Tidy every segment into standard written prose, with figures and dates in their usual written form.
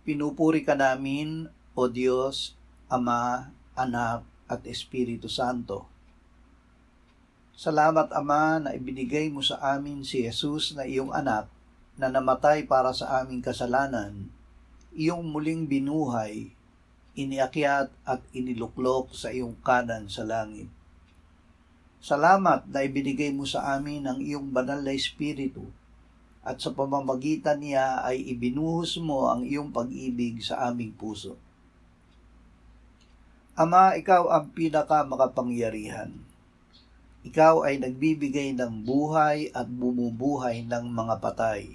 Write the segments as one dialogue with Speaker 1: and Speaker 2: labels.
Speaker 1: Pinupuri ka namin, O Diyos, Ama, Anak, at Espiritu Santo. Salamat, Ama, na ibinigay mo sa amin si Jesus na iyong anak na namatay para sa aming kasalanan, iyong muling binuhay, iniakyat at iniluklok sa iyong kanan sa langit. Salamat na ibinigay mo sa amin ang iyong banal na Espiritu at sa pamamagitan niya ay ibinuhos mo ang iyong pag-ibig sa aming puso. Ama, ikaw ang pinakamakapangyarihan. Ikaw ay nagbibigay ng buhay at bumubuhay ng mga patay.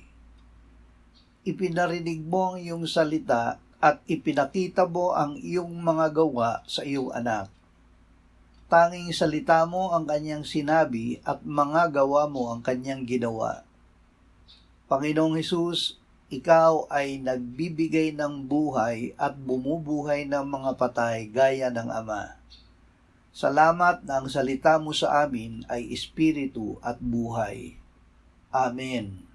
Speaker 1: Ipinarinig mo ang iyong salita at ipinakita mo ang iyong mga gawa sa iyong anak. Tanging salita mo ang kanyang sinabi at mga gawa mo ang kanyang ginawa. Panginoong Hesus, ikaw ay nagbibigay ng buhay at bumubuhay ng mga patay gaya ng Ama. Salamat na ang salita mo sa amin ay espiritu at buhay. Amen.